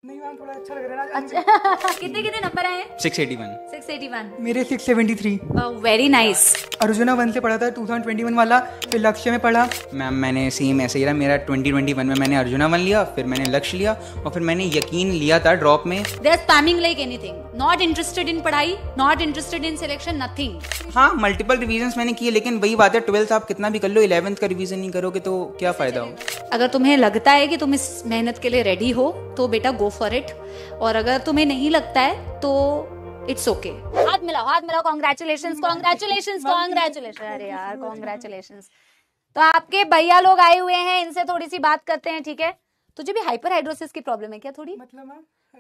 नहीं मैम, थोड़ा अच्छा लग रहा है ना। अच्छा कितने कितने नंबर आए हैं? 681। 681। मेरे 673। Very nice. अर्जुना 1 से पढ़ा था 2021 वाला, फिर लक्ष्य में पढ़ा। मैम मैंने सेम ऐसे ही रहा, मेरा 2021 में मैंने अर्जुना 1 लिया, फिर मैंने लक्ष्य लिया और फिर मैंने यकीन लिया था ड्रॉप में। They are spamming like anything, not interested in पढ़ाई, not interested in selection, nothing. हाँ, मल्टीपल रिवीजन मैंने किए, लेकिन वही बात है 12th आप कितना भी कर लो, 11th का रिवीजन नहीं करोगे तो क्या फायदा हो। अगर तुम्हें लगता है कि तुम इस मेहनत के लिए रेडी हो तो बेटा गो फॉर इट, और अगर तुम्हें नहीं लगता है तो इट्स ओके। हाथ मिलाओ, हाथ मिलाओ। Congratulations, congratulations, congratulation. अरे यार कॉन्ग्रेचुलेशंस। तो आपके भैया लोग आए हुए हैं, इनसे थोड़ी सी बात करते हैं, ठीक है? तुझे भी हाइपर हाइड्रोसिस की प्रॉब्लम है क्या थोड़ी?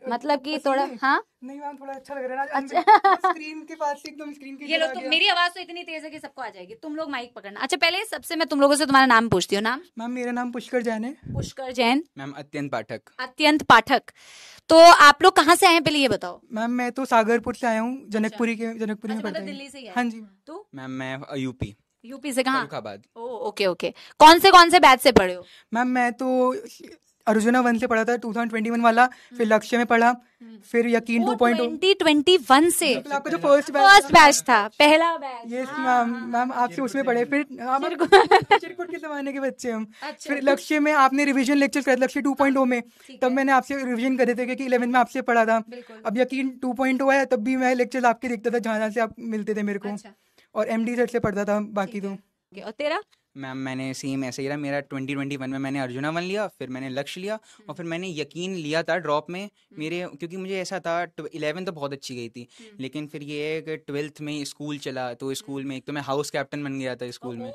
मतलब कि थोड़ा, हाँ नहीं मैम, थोड़ा अच्छा लग रहा है ना। अच्छा स्क्रीन के पास से एकदम स्क्रीन के ये लो, तुम मेरी आवाज तो इतनी तेज है कि सबको आ जाएगी। तुम लोग माइक पकड़ना। अच्छा पहले सबसे मैं तुम लोगों से तुम्हारा नाम पूछती हूँ। नाम? मैम मेरा नाम पुष्कर जैन है। पुष्कर जैन। मैम अत्यंत पाठक। अत्यंत पाठक। तो आप लोग कहाँ से आए हैं पहले ये बताओ। मैम मैं तो सागरपुर से आया हूँ, जनकपुरी में अच्छा, पढ़ता मतलब हूँ। दिल्ली से ही है? हाँ जी। तो मैम मैं यूपी यूपी से कहाँ? फर्रुखाबाद। ओ ओके ओके। कौन से बैच से पढ़े हो? मैम मैं तो अर्जुना 1 से पढ़ा था 2021 वाला, फिर लक्ष्य में पढ़ा, फिर यकीन 2.0। 2021 से आपका जो फर्स्ट बैच था, पहला बैच। यस मैम, मैम आपसे उसमें पढ़े, फिर चिरकुट के जमाने के बच्चे हम। फिर लक्ष्य में आपने रिवीजन लेक्चर करे, लक्ष्य 2.0 में, तब मैंने आपसे रिवीजन करे थे क्योंकि 11 में आपसे पढ़ा था। अब यकीन 2.0 है, तब भी मैं लेक्चर आपके देखता था जहाँ से आप मिलते थे मेरे को, और एमडी सेट से पढ़ता था बाकी तो। और तेरा? मैम मैंने सेम ऐसे ही रहा, मेरा 2021 में मैंने अर्जुना 1 लिया, फिर मैंने लक्ष्य लिया और फिर मैंने यकीन लिया था ड्रॉप में मेरे, क्योंकि मुझे ऐसा था 11 तो बहुत अच्छी गई थी, लेकिन फिर ये है कि 12th में स्कूल चला, तो स्कूल में एक तो मैं हाउस कैप्टन बन गया था स्कूल में।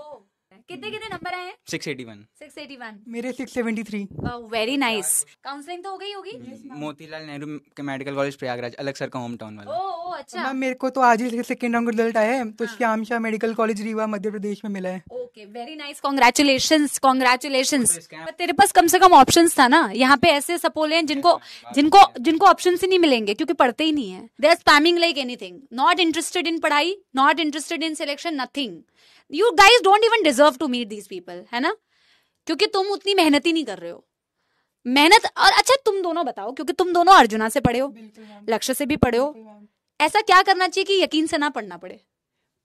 कितने कितने नंबर आए हैं? 681। 681। मेरे 673। Very nice. काउंसलिंग तो हो गई होगी? मोतीलाल नेहरू मेडिकल कॉलेज प्रयागराज, अलग सर का होम टाउन वाला। ओ अच्छा। मैम मेरे को तो आज ही सेकेंड राउंड का रिजल्ट आया है, तो श्याम शाह मेडिकल कॉलेज रीवा मध्य प्रदेश में मिला है। Okay very nice, congratulations, congratulations. पर तेरे पास कम से कम ऑप्शंस था ना। यहाँ पे ऐसे सपोले हैं जिनको जिनको जिनको ऑप्शंस ही नहीं मिलेंगे क्योंकि पढ़ते ही नहीं है। They are spamming like anything, not interested in पढ़ाई, not interested in selection, nothing. You guys don't even deserve to meet these people, है ना? क्योंकि तुम उतनी मेहनत ही नहीं कर रहे हो। मेहनत। और अच्छा तुम दोनों बताओ, क्योंकि तुम दोनों अर्जुना से पढ़े हो, लक्ष्य से भी पढ़े हो, ऐसा क्या करना चाहिए कि यकीन से ना पढ़ना पड़े?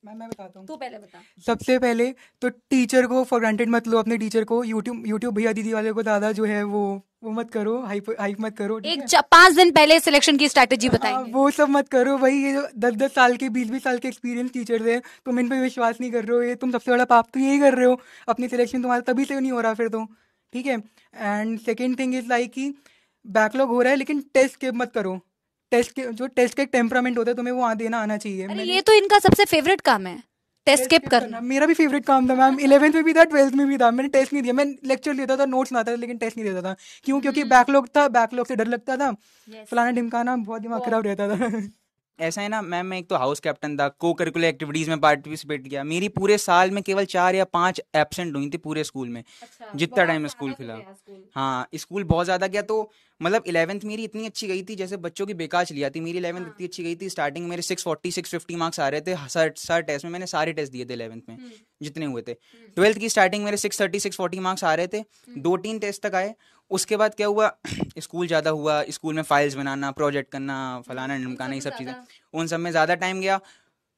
मैं बताता हूँ। तू पहले बता। सबसे पहले तो टीचर को फॉर ग्रांटेड मत लो, अपने टीचर को, यूट्यूब भैया दीदी वाले को ज्यादा जो है वो मत करो, हाइप मत करो। एक 5 दिन पहले सिलेक्शन की स्ट्रैटेजी बताएंगे। वो सब मत करो भाई। ये जो 10-10 साल के 20-20 साल के एक्सपीरियंस टीचर्स है, तुम इन पे विश्वास नहीं कर रहे हो, ये तुम सबसे बड़ा पाप तो यही कर रहे हो। अपनी सिलेक्शन तुम्हारा तभी से नहीं हो रहा फिर तो, ठीक है। And second thing is like कि बैकलॉग हो रहा है लेकिन टेस्ट स्किप मत करो। टेस्ट का एक टेम्परामेंट होता है, तुम्हें वो देना आना चाहिए। अरे ये तो इनका सबसे फेवरेट काम है, टेस्ट स्किप करना। मेरा भी फेवरेट काम था मैम, 11th में भी था, 12th में भी था। मैंने टेस्ट नहीं दिया, मैं लेक्चर लेता था, नोट्स लाता था, लेकिन टेस्ट नहीं देता था। क्यों? क्योंकि बैकलॉग था, बैकलॉग से डर लगता था, फलाना ढिमकाना, बहुत दिमाग खराब रहता था। ऐसा है ना मैम, मैं एक तो हाउस कैप्टन था, को करिकुलर एक्टिविटीज में पार्टिसिपेट किया, मेरी पूरे साल में केवल 4 या 5 एब्सेंट हुई थी पूरे स्कूल में। जितना टाइम स्कूल खुला। हाँ स्कूल बहुत ज्यादा गया, तो मतलब 11th मेरी इतनी अच्छी गई थी, जैसे बच्चों की बेकाच लिया थी, मेरी 11th इतनी अच्छी गई थी। स्टार्टिंग मेरे 640 650 मार्क्स आ रहे थे सर टेस्ट में, मैंने सारे टेस्ट दिए थे 11th में जितने हुए थे। 12th की स्टार्टिंग मेरे 630 640 मार्क्स आ रहे थे, 2-3 टेस्ट तक आए। उसके बाद क्या हुआ, स्कूल ज़्यादा हुआ, स्कूल में फाइल्स बनाना, प्रोजेक्ट करना, फलाना ढिमकाना, ये सब चीज़ें, उन सब में ज़्यादा टाइम गया।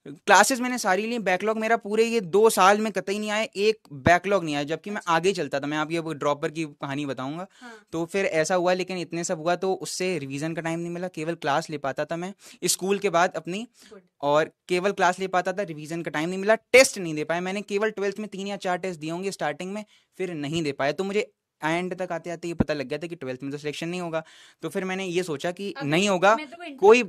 क्लासेस मैंने सारी ली, बैकलॉग मेरा पूरे ये 2 साल में कतई नहीं आया, एक बैकलॉग नहीं आया, जबकि मैं आगे चलता था। मैं आप ये ड्रॉपर की कहानी बताऊंगा। तो फिर ऐसा हुआ, लेकिन इतने सब हुआ तो उससे रिवीजन का टाइम नहीं मिला, केवल क्लास ले पाता था मैं स्कूल के बाद अपनी, और केवल क्लास ले पाता था, रिवीजन का टाइम नहीं मिला। टेस्ट नहीं दे पाया मैंने, केवल 12th में 3 या 4 टेस्ट दिए होंगे स्टार्टिंग में, फिर नहीं दे पाया। तो मुझे एंड तक आते आते ये पता लग गया था कि 12th में तो सिलेक्शन नहीं होगा। तो फिर मैंने ये सोचा कि नहीं होगा कोई।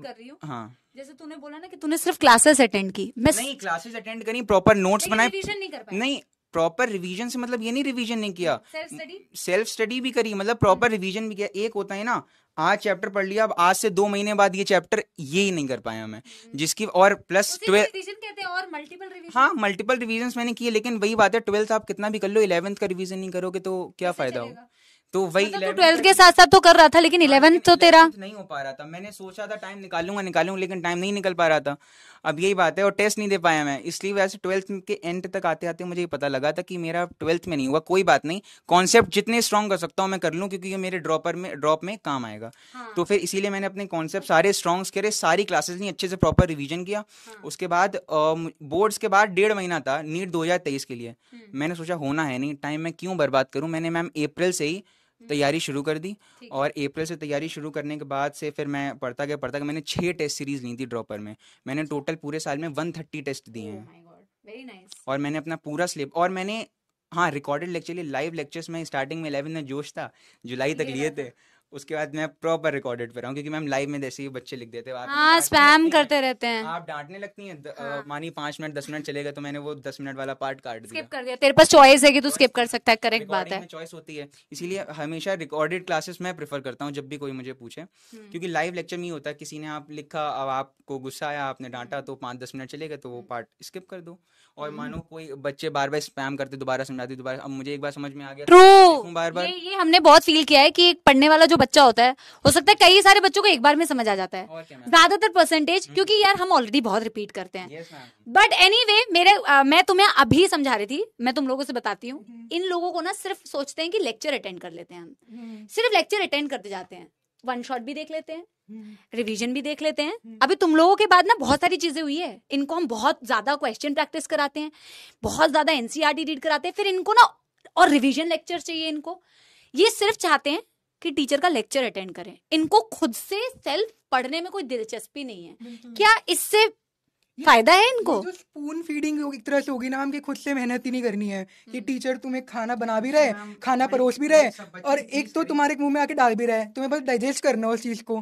हाँ जैसे तूने बोला ना कि तूने सिर्फ क्लासेस अटेंड की, मैं नहीं क्लासेस अटेंड करी, प्रॉपर नोट्स बनाए, रिवीजन नहीं कर पाया। नहीं प्रॉपर रिवीजन से मतलब ये नहीं रिवीजन नहीं किया, सेल्फ स्टडी भी करी, मतलब प्रॉपर रिवीजन भी किया। एक होता है ना, आज चैप्टर पढ़ लिया, अब आज से 2 महीने बाद ये चैप्टर ये ही नहीं कर पाया मैं, जिसकी और प्लस 12 कहते हैं और मल्टीपल रिवीजन। हाँ मल्टीपल रिवीजन मैंने किए, लेकिन वही बात है 12th आप कितना भी कर लो, 11th का रिवीजन नहीं करोगे तो क्या फायदा हो। तो वही मतलब तो 12th के साथ साथ तो कर रहा था, लेकिन 11th तो तेरा नहीं हो पा रहा था। मैंने सोचा था टाइम निकालूंगा, लेकिन टाइम नहीं निकल पा रहा था। अब यही बात है, और टेस्ट नहीं दे पाया मैं, इसलिए वैसे 12th के एंड तक आते आते मुझे ये पता लगा था कि मेरा 12th में नहीं हुआ। कोई बात नहीं, कॉन्सेप्ट जितने स्ट्रॉन्ग कर सकता हूँ मैं कर लूँ, क्योंकि ये मेरे ड्रॉप में काम आएगा। तो फिर इसीलिए मैंने अपने कॉन्सेप्ट सारे स्ट्रॉन्ग करे, सारी क्लासेस ली, अच्छे से प्रॉपर रिवीजन किया। उसके बाद बोर्ड्स के बाद 1.5 महीना था नीट 2023 के लिए। मैंने सोचा होना है नहीं, टाइम मैं क्यों बर्बाद करूं। मैंने मैम अप्रैल से ही तैयारी शुरू कर दी, और अप्रैल से तैयारी शुरू करने के बाद से फिर मैं पढ़ता गया। मैंने 6 टेस्ट सीरीज ली थी ड्रॉपर में। मैंने टोटल पूरे साल में 130 टेस्ट दिए हैं। और मैंने अपना पूरा स्लिप, और मैंने हाँ रिकॉर्डेड लेक्चर लिए, लाइव लेक्चर्स में स्टार्टिंग में 11 में जोश था, जुलाई तक लिए थे। उसके बाद मैं प्रॉपर रिकॉर्डेड पे रहा हूँ, क्योंकि मैम लाइव में जैसे ही बच्चे लिख देते हैं, हाँ स्पैम करते रहते हैं, आप डांटने लगती हैं। मानी 5 मिनट 10 मिनट चलेगा, तो मैंने वो 10 मिनट वाला पार्ट काट दिया, स्किप कर दिया। तेरे पास चॉइस है कि तू स्किप कर सकता है, करेक्ट बात है। चॉइस होती है, इसीलिए हमेशा रिकॉर्डेड क्लासेस मैं प्रेफर करता हूँ जब भी कोई मुझे पूछे, क्योंकि लाइव लेक्चर में ही होता है, किसी ने आप लिखा, अब आपको गुस्सा आया, आपने डांटा, तो 5-10 मिनट चलेगा, तो वो पार्ट स्किप कर दो। और मानो कोई बच्चे बार बार स्पैम करते, दोबारा समझाते, दोबारा, अब मुझे एक बार समझ में आ गया, ट्रू, बार ये हमने बहुत फील किया है कि एक पढ़ने वाला जो बच्चा होता है, हो सकता है कई सारे बच्चों को एक बार में समझ आ जाता है, ज्यादातर परसेंटेज, क्योंकि यार हम ऑलरेडी बहुत रिपीट करते हैं। बट एनीवे मैं तुम्हें अभी समझा रही थी, मैं तुम लोगों से बताती हूँ, इन लोगों को ना सिर्फ सोचते हैं कि लेक्चर अटेंड कर लेते हैं, हम सिर्फ लेक्चर अटेंड करते जाते हैं, वन शॉट भी देख लेते हैं, रिवीजन भी देख लेते हैं। अभी तुम लोगों के बाद ना बहुत सारी चीजें हुई है, इनको हम बहुत ज्यादा क्वेश्चन प्रैक्टिस कराते हैं, बहुत ज्यादा एनसीईआरटी रीड कराते हैं, फिर इनको ना और रिवीजन लेक्चर चाहिए इनको। ये सिर्फ चाहते हैं कि टीचर का लेक्चर अटेंड करें, इनको खुद से सेल्फ पढ़ने में कोई दिलचस्पी नहीं है। क्या इससे फायदा है इनको? जो स्पून फीडिंग एक तरह से होगी ना, हम कि खुद से मेहनत ही नहीं करनी है, कि टीचर तुम्हें खाना बना भी रहे, खाना परोस भी रहे, और एक तो तुम्हारे मुंह में आके डाल भी रहा है, तुम्हें बस डाइजेस्ट करना हो उस चीज को,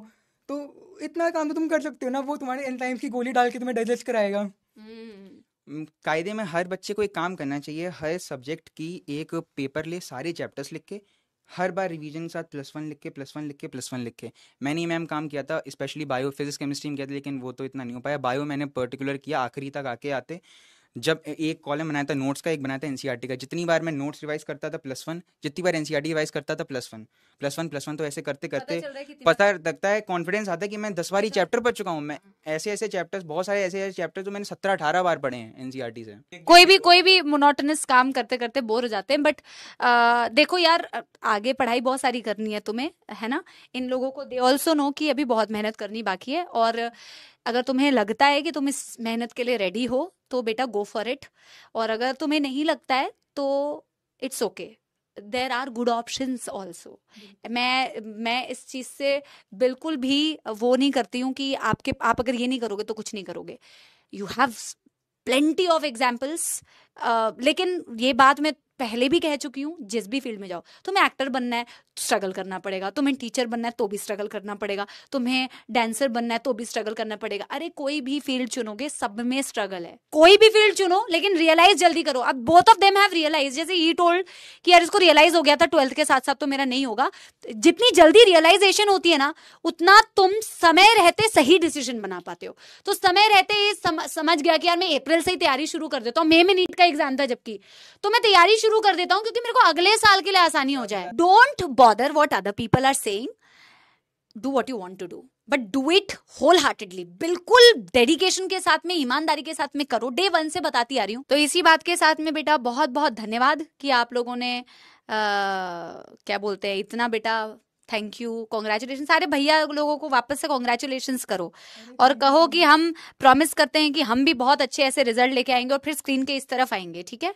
तो इतना काम तो तुम कर सकते हो ना, वो तुम्हारे एंजाइम्स की गोली डाल के तुम्हें डाइजेस्ट कराएगा। कायदे में हर बच्चे को एक काम करना चाहिए, हर सब्जेक्ट की एक पेपर ले, सारे चैप्टर्स लिख के, हर बार रिवीजन के साथ +1 लिख के, +1 लिख के, +1 लिख के। मैंने मैम काम किया था, स्पेशली बायो, फिजिक्स, केमिस्ट्री में किया था, लेकिन वो तो इतना नहीं हो पाया। बायो मैंने पर्टिकुलर किया, आखिरी तक आके आते, जब एक कॉलम बनाया था नोट्स का, एक बनाया था एनसीईआरटी का। जितनी बार मैं नोट्स रिवाइज करता था +1, जितनी बार एनसीईआरटी रिवाइज करता था +1, तो ऐसे करते करते पता लगता है, कॉन्फिडेंस आता है कि मैं 10 बार ही चैप्टर पढ़ चुका हूँ। मैं ऐसे चैप्टर्स, बहुत सारे ऐसे चैप्टर जो मैंने 17-18 बार पढ़े हैं एनसीईआरटी से। कोई भी मोनोटोनस काम करते करते बोर हो जाते हैं, बट देखो यार, आगे पढ़ाई बहुत सारी करनी है तुम्हें, है ना। इन लोगों को दे ऑल्सो नो कि अभी बहुत मेहनत करनी बाकी है, और अगर तुम्हें लगता है कि तुम इस मेहनत के लिए रेडी हो तो बेटा गो फॉर इट, और अगर तुम्हें नहीं लगता है तो it's okay, there are good options also. मैं इस चीज से बिल्कुल भी वो नहीं करती हूँ कि आप अगर ये नहीं करोगे तो कुछ नहीं करोगे। You have plenty of examples. लेकिन ये बात मैं पहले भी कह चुकी हूँ, जिस भी फील्ड में जाओ, तुम्हें एक्टर बनना है स्ट्रगल करना पड़ेगा, तुम्हें टीचर बनना है तो भी स्ट्रगल करना पड़ेगा, तुम्हें डांसर बनना है तो भी स्ट्रगल करना पड़ेगा। अरे कोई भी फील्ड चुनोगे, सब में स्ट्रगल है। कोई भी फील्ड चुनो, लेकिन रियलाइज जल्दी करो। अब both of them have realise, जैसे ही टोल्ड कि यार इसको रियलाइज हो गया था 12th के साथ साथ तो मेरा नहीं होगा। जितनी जल्दी रियलाइजेशन होती है ना, उतना तुम समय रहते सही डिसीजन बना पाते हो। तो समय रहते ही समझ गया कि यार मैं अप्रैल से ही तैयारी शुरू कर देता हूँ, मई में नीट का एग्जाम था जबकि, तो मैं तैयारी शुरू कर देता हूँ क्योंकि मेरे को अगले साल के लिए आसानी हो जाए। Don't bother what other people are saying, do what you want to do, but do it whole heartedly, बिल्कुल डेडिकेशन के साथ में, ईमानदारी के साथ में करो। डे 1 से बताती आ रही हूँ। तो इसी बात के साथ में बेटा बहुत बहुत धन्यवाद कि आप लोगों ने क्या बोलते हैं, इतना बेटा थैंक यू, कॉन्ग्रेचुलेशन। सारे भैया लोगों को वापस से कॉन्ग्रेचुलेशंस करो और कहो कि हम प्रॉमिस करते हैं कि हम भी बहुत अच्छे ऐसे रिजल्ट लेके आएंगे और फिर स्क्रीन के इस तरफ आएंगे, ठीक है।